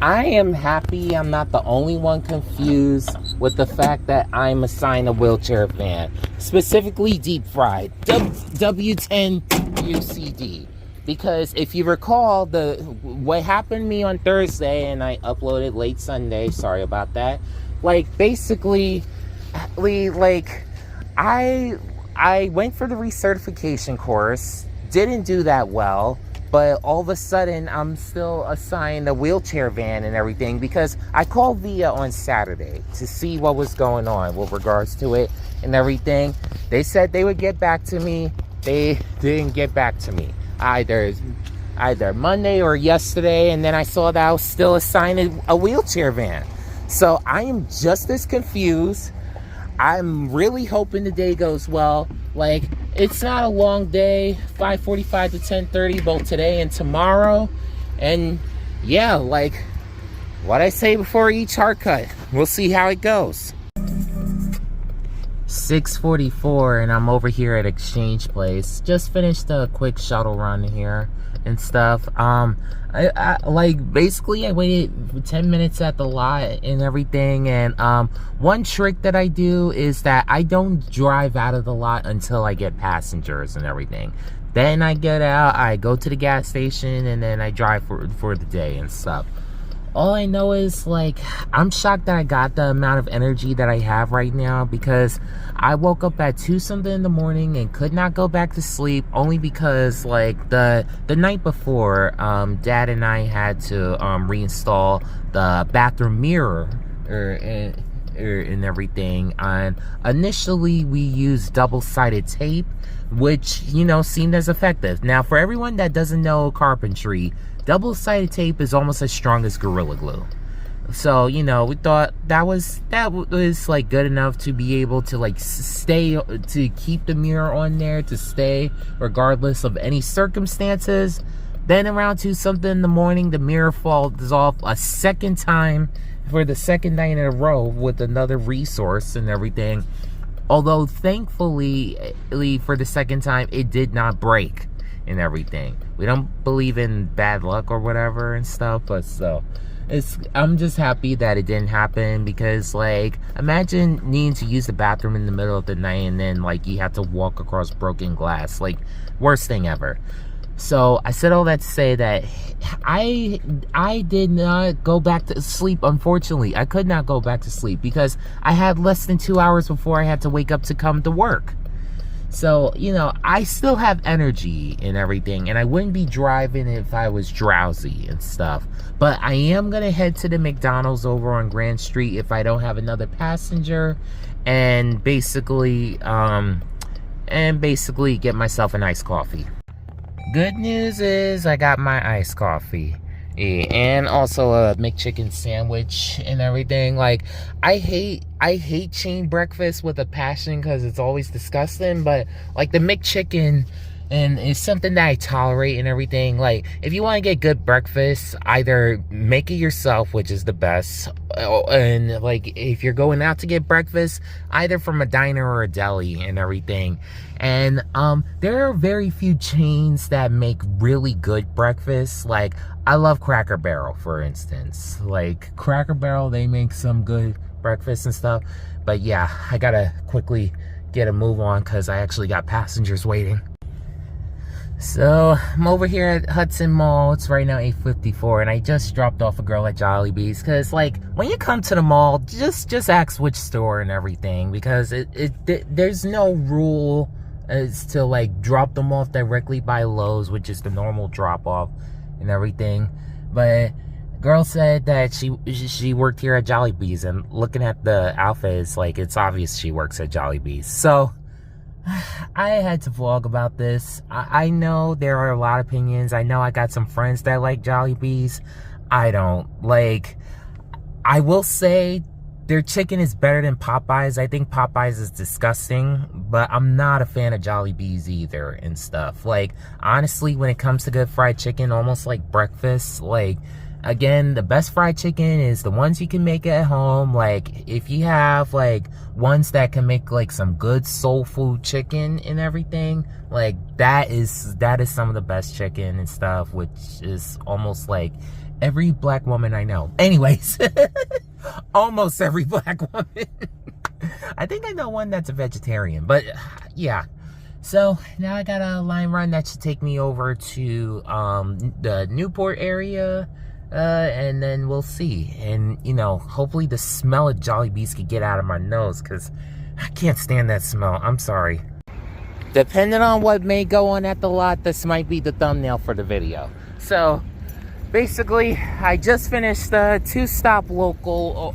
I am happy I'm not the only one confused with the fact that I'm assigned a wheelchair van, specifically deep fried W10 UCD. Because if you recall, what happened to me on Thursday, and I uploaded late Sunday, sorry about that. Like, basically, like, I went for the recertification course, didn't do that well, but all of a sudden I'm still assigned a wheelchair van and everything, because I called VIA on Saturday to see what was going on with regards to it and everything. They said they would get back to me. They didn't get back to me either Monday or yesterday, and then I saw that I was still assigned a wheelchair van. So I am just as confused. I'm really hoping the day goes well. Like, it's not a long day, 5:45 to 10:30, both today and tomorrow. And yeah, like what I say before each haircut, we'll see how it goes. 6:44 and I'm over here at Exchange Place. Just finished a quick shuttle run here and stuff. I like, basically I waited 10 minutes at the lot and everything, and one trick that I do is that I don't drive out of the lot until I get passengers and everything. Then I get out, I go to the gas station, and then I drive for the day and stuff. All I know is, like, I'm shocked that I got the amount of energy that I have right now, because I woke up at 2 something in the morning and could not go back to sleep, only because, like, the night before, Dad and I had to reinstall the bathroom mirror and everything. And initially we used double-sided tape, which, you know, seemed as effective. Now, for everyone that doesn't know carpentry, double-sided tape is almost as strong as Gorilla Glue. So, you know, we thought that was like good enough to be able to, like, to keep the mirror on there, to stay regardless of any circumstances. Then around 2 something in the morning, the mirror falls off a second time for the second night in a row with another resource and everything. Although thankfully for the second time, it did not break and everything. We don't believe in bad luck or whatever and stuff, but so I'm just happy that it didn't happen, because, like, imagine needing to use the bathroom in the middle of the night and then, like, you have to walk across broken glass. Like, worst thing ever. So I said all that to say that I did not go back to sleep. Unfortunately, I could not go back to sleep because I had less than 2 hours before I had to wake up to come to work. So, you know, I still have energy and everything, and I wouldn't be driving if I was drowsy and stuff. But I am going to head to the McDonald's over on Grand Street if I don't have another passenger, and basically get myself an iced coffee. Good news is I got my iced coffee. And also a McChicken sandwich and everything. Like, I hate chain breakfast with a passion because it's always disgusting, but, like, the McChicken and it's something that I tolerate and everything. Like, if you want to get good breakfast, either make it yourself, which is the best, and, like, if you're going out to get breakfast, either from a diner or a deli and everything. And there are very few chains that make really good breakfast. Like, I love Cracker Barrel, for instance. Like, Cracker Barrel, they make some good breakfast and stuff. But yeah, I gotta quickly get a move on because I actually got passengers waiting. So I'm over here at Hudson Mall. It's right now 8:54, and I just dropped off a girl at Jollibee's, because, like, when you come to the mall, just ask which store and everything, because there's no rule as to, like, drop them off directly by Lowe's, which is the normal drop off and everything. But girl said that she worked here at Jollibee's, and looking at the outfits, like, it's obvious she works at Jollibee's. So I had to vlog about this. I know there are a lot of opinions. I know I got some friends that like Jollibee's. I don't. Like, I will say their chicken is better than Popeyes. I think Popeyes is disgusting, but I'm not a fan of Jollibee's either and stuff. Like, honestly, when it comes to good fried chicken, almost like breakfast, like, again, the best fried chicken is the ones you can make at home. Like, if you have, like, ones that can make, like, some good soul food chicken and everything, like, that is some of the best chicken and stuff, which is almost like every black woman I know. Anyways, almost every black woman. I think I know one that's a vegetarian, but yeah. So now I got a line run that should take me over to the Newport area, and then we'll see. And you know, hopefully the smell of Jollibees could get out of my nose, because I can't stand that smell. I'm sorry. Depending on what may go on at the lot, this might be the thumbnail for the video. So basically, I just finished the 2-stop local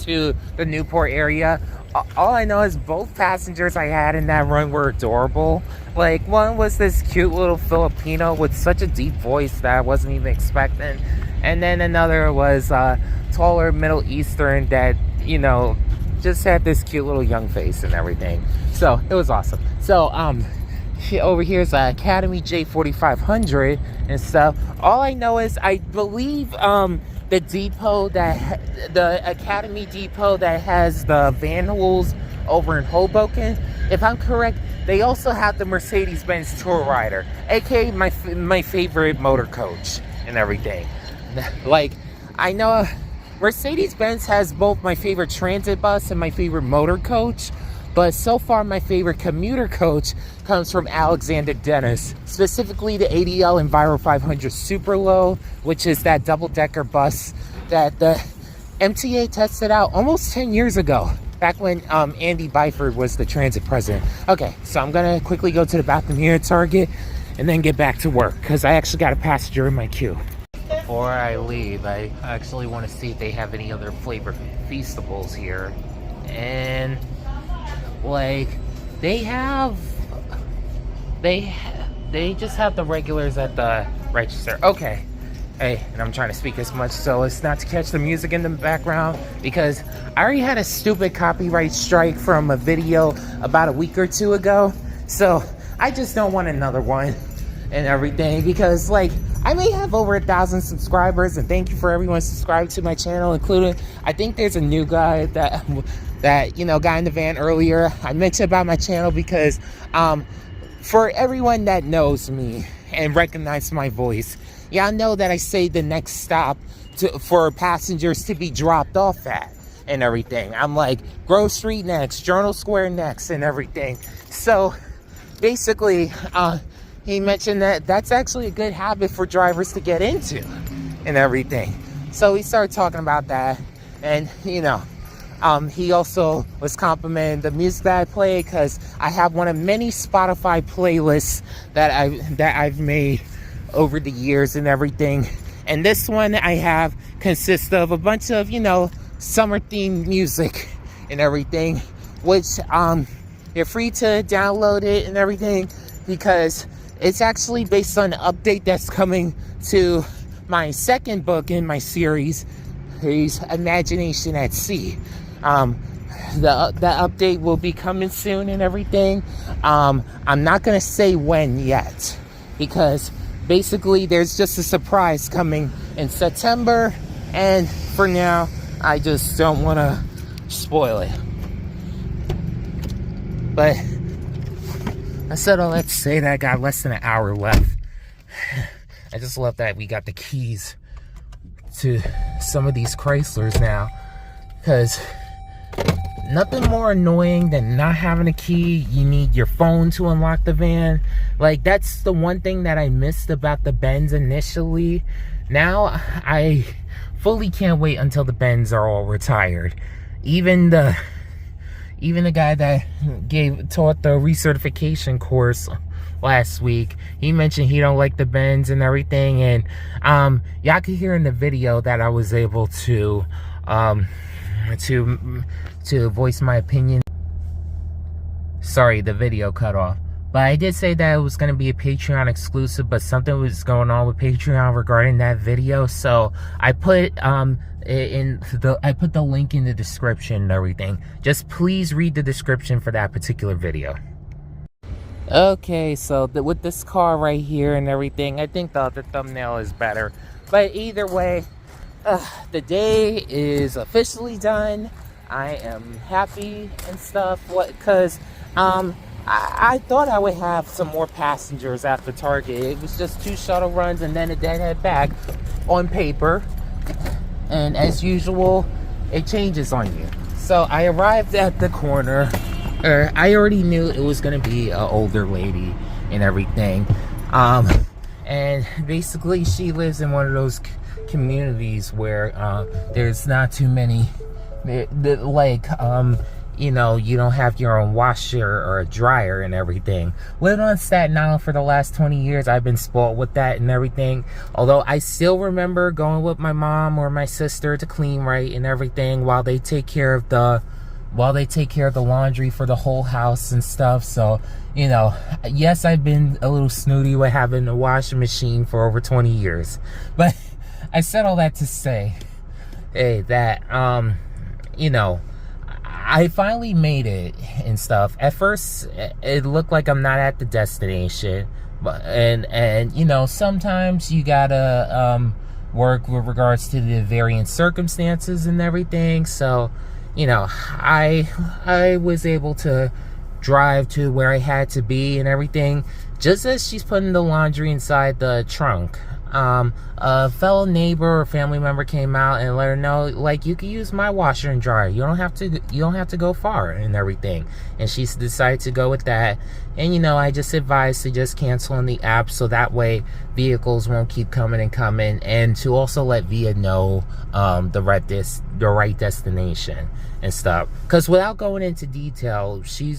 to the Newport area. All I know is both passengers I had in that run were adorable. Like, one was this cute little Filipino with such a deep voice that I wasn't even expecting. And then another was taller Middle Eastern that, you know, just had this cute little young face and everything. So, it was awesome. So, over here is Academy J4500 and stuff. All I know is I believe the depot the Academy depot that has the Van Hools over in Hoboken, if I'm correct, they also have the Mercedes-Benz Tour Rider, aka my favorite motor coach and everything. Like, I know Mercedes-Benz has both my favorite transit bus and my favorite motor coach, but so far my favorite commuter coach comes from Alexander Dennis, specifically the ADL Enviro 500 Super Low, which is that double-decker bus that the MTA tested out almost 10 years ago, back when Andy Byford was the transit president. Okay, so I'm gonna quickly go to the bathroom here at Target and then get back to work, because I actually got a passenger in my queue. Before I leave, I actually want to see if they have any other flavored Feastables here. And like, they just have the regulars at the register. Okay. Hey, and I'm trying to speak as much so as not to catch the music in the background, because I already had a stupid copyright strike from a video about a week or two ago. So I just don't want another one and everything, because like, I may have over 1,000 subscribers, and thank you for everyone subscribed to my channel, including, I think there's a new guy that you know, got in the van earlier. I mentioned about my channel because for everyone that knows me and recognizes my voice, y'all know that I say the next stop for passengers to be dropped off at and everything. I'm like, Grove Street next, Journal Square next, and everything. So basically, he mentioned that that's actually a good habit for drivers to get into and everything. So we started talking about that, and you know, he also was complimenting the music that I play, because I have one of many Spotify playlists that I've made over the years and everything. And this one I have consists of a bunch of, you know, summer themed music and everything, which you're free to download it and everything, because it's actually based on an update that's coming to my second book in my series, Imagination at Sea. The update will be coming soon and everything. I'm not gonna say when yet, because basically there's just a surprise coming in September, and for now I just don't want to spoil it. But I said all that to say that I got less than an hour left. I just love that we got the keys to some of these Chryslers now, because nothing more annoying than not having a key. You need your phone to unlock the van. Like, that's the one thing that I missed about the Benz initially. Now I fully can't wait until the Benz are all retired. Even the guy that taught the recertification course last week, he mentioned he don't like the Benz and everything. And y'all could hear in the video that I was able to voice my opinion. Sorry, the video cut off. But I did say that it was going to be a Patreon exclusive, but something was going on with Patreon regarding that video. So I put the link in the description and everything. Just please read the description for that particular video. Okay, so with this car right here and everything, I think the other thumbnail is better. But either way, the day is officially done. I am happy and stuff, because I thought I would have some more passengers after Target. It was just 2 shuttle runs and then a deadhead back on paper. and as usual, it changes on you. So I arrived at the corner, or I already knew it was gonna be an older lady and everything. And basically she lives in one of those communities where there's not too many, like, you know, you don't have your own washer or a dryer and everything. Lived on Staten Island for the last 20 years. I've been spoiled with that and everything. Although I still remember going with my mom or my sister to clean right and everything while they take care of the laundry for the whole house and stuff. So, you know, yes, I've been a little snooty with having a washing machine for over 20 years. But I said all that to say, hey, that, you know, I finally made it and stuff. At first, it looked like I'm not at the destination, but and you know, sometimes you gotta work with regards to the varying circumstances and everything. So, you know, I was able to drive to where I had to be and everything. Just as she's putting the laundry inside the trunk, a fellow neighbor or family member came out and let her know, like, you can use my washer and dryer. You don't have to go far and everything. And she decided to go with that. And, you know, I just advised to just cancel on the app so that way vehicles won't keep coming and coming, and to also let Via know the right destination and stuff. Because without going into detail, she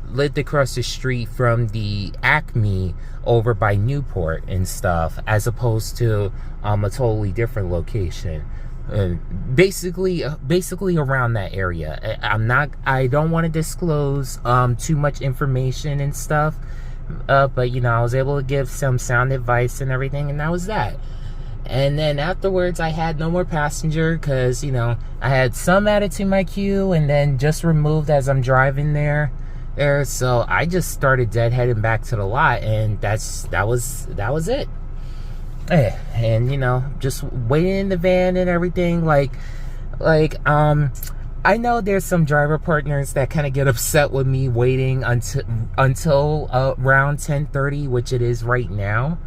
lived across the street from the Acme over by Newport and stuff, as opposed to a totally different location. Basically around that area. I don't want to disclose too much information and stuff, but you know, I was able to give some sound advice and everything, and that was that. And then afterwards, I had no more passenger because, you know, I had some added to my queue and then just removed as I'm driving there. So I just started deadheading back to the lot, and that was it. And you know, just waiting in the van and everything. Like I know there's some driver partners that kind of get upset with me waiting until around 10:30, which it is right now.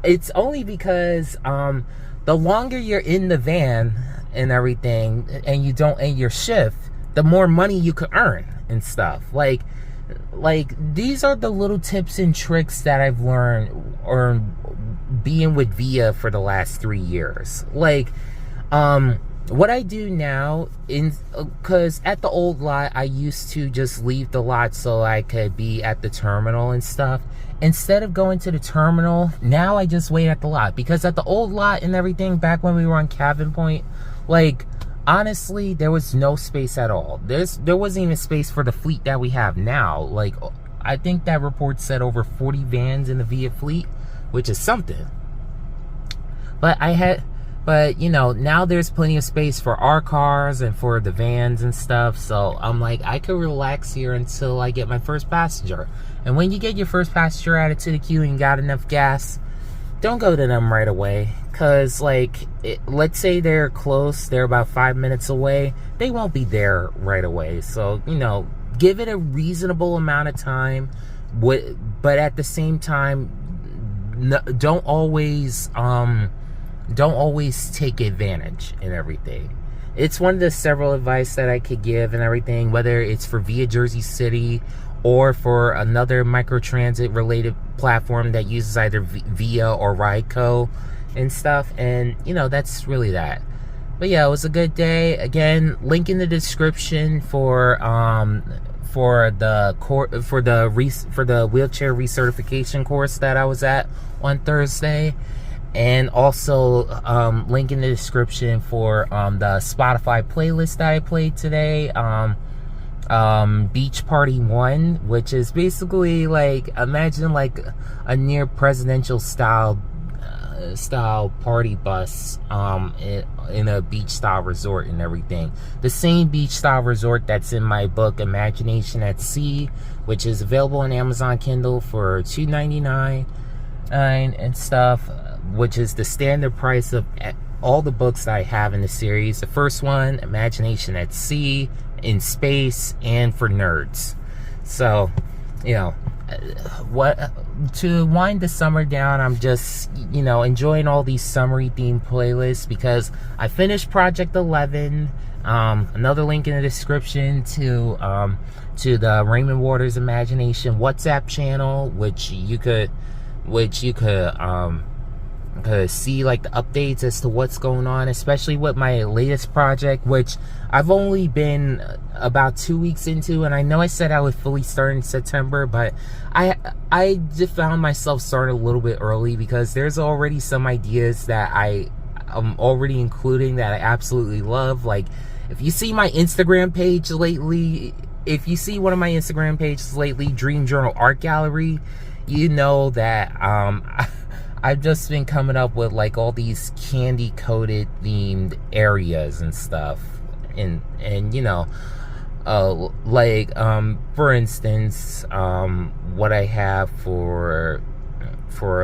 It's only because the longer you're in the van and everything, and you don't end your shift, the more money you could earn and stuff. Like these are the little tips and tricks that I've learned or being with Via for the last 3 years. Like, what I do now, because at the old lot, I used to just leave the lot so I could be at the terminal and stuff. Instead of going to the terminal, now I just wait at the lot. Because at the old lot and everything, back when we were on Cabin Point, like, honestly, there was no space at all. There wasn't even space for the fleet that we have now. Like, I think that report said over 40 vans in the Via fleet, which is something. But you know, now there's plenty of space for our cars and for the vans and stuff. So I'm like, I could relax here until I get my first passenger. And when you get your first passenger added to the queue and you got enough gas, don't go to them right away. Because, like, let's say they're close, they're about 5 minutes away, they won't be there right away. So, you know, give it a reasonable amount of time, but at the same time, don't always take advantage and everything. It's one of the several advice that I could give and everything, whether it's for Via Jersey City or for another microtransit related platform that uses either Via or Rideco and stuff. And you know, that's really that. But yeah, it was a good day. Again, link in the description for the wheelchair recertification course that I was at on Thursday, and also link in the description for the Spotify playlist that I played today, Beach Party 1, which is basically like, imagine like a near presidential style party bus in a beach style resort and everything. The same beach style resort that's in my book Imagination at Sea, which is available on Amazon Kindle for $2.99 and stuff, which is the standard price of all the books that I have in the series. The first one, Imagination at Sea, in space, and for nerds. So, you know, what to wind the summer down, I'm just, enjoying all these summery themed playlists because I finished Project 11. Another link in the description to the Raymond Waters Imagination WhatsApp channel, which you could see like the updates as to what's going on, especially with my latest project, which I've only been about 2 weeks into, and I know I said I would fully start in September, but I just found myself starting a little bit early because there's already some ideas that I'm already including that I absolutely love. Like, if you see my Instagram page lately, if you see one of my Instagram pages lately, Dream Journal Art Gallery, you know that I've just been coming up with like all these candy coated themed areas and stuff, and for instance, what I have for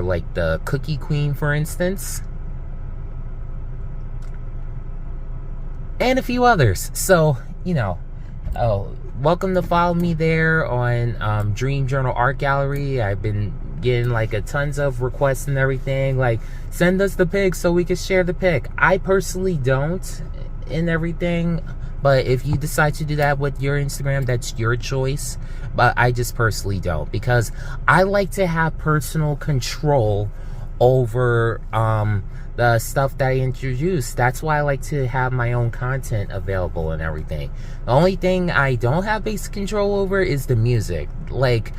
like the Cookie Queen, for instance, and a few others. So welcome to follow me there on Dream Journal Art Gallery. I've been getting like a tons of requests and everything, like send us the pic so we can share the pic. I personally don't and everything, but if you decide to do that with your Instagram, that's your choice. But I just personally don't, because I like to have personal control over the stuff that I introduce. That's why I like to have my own content available and everything. The only thing I don't have basic control over is the music. Like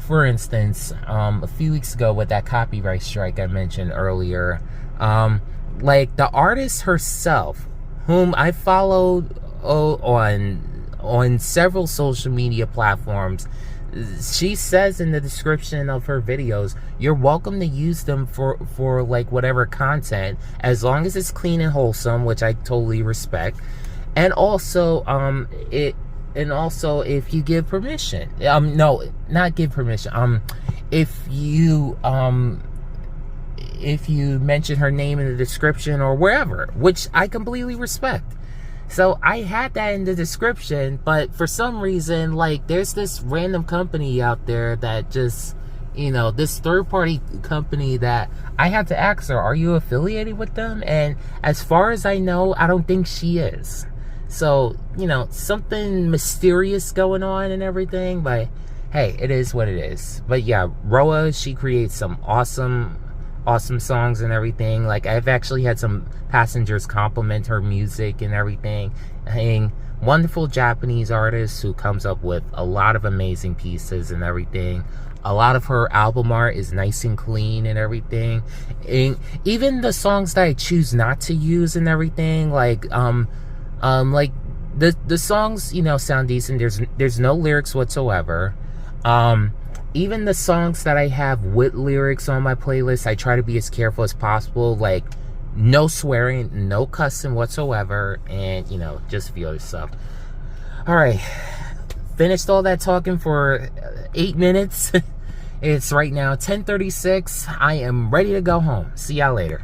for instance, a few weeks ago with that copyright strike I mentioned earlier, like the artist herself, whom I followed on several social media platforms, she says in the description of her videos, you're welcome to use them for like whatever content, as long as it's clean and wholesome, which I totally respect. And also, if you give permission, no, not give permission. If you mention her name in the description or wherever, which I completely respect. So I had that in the description, but for some reason, like, there's this random company out there that just, this third-party company that I had to ask her, are you affiliated with them? And as far as I know, I don't think she is. So, something mysterious going on and everything, but hey, it is what it is. But yeah, Roa, she creates some awesome songs and everything. Like, I've actually had some passengers compliment her music and everything. Wonderful Japanese artist who comes up with a lot of amazing pieces and everything. A lot of her album art is nice and clean and everything. And even the songs that I choose not to use and everything, like the songs, sound decent. There's no lyrics whatsoever. Even the songs that I have with lyrics on my playlist, I try to be as careful as possible. Like, no swearing, no cussing whatsoever, and, just a few other stuff. Alright, finished all that talking for 8 minutes. It's right now 10:36. I am ready to go home. See y'all later.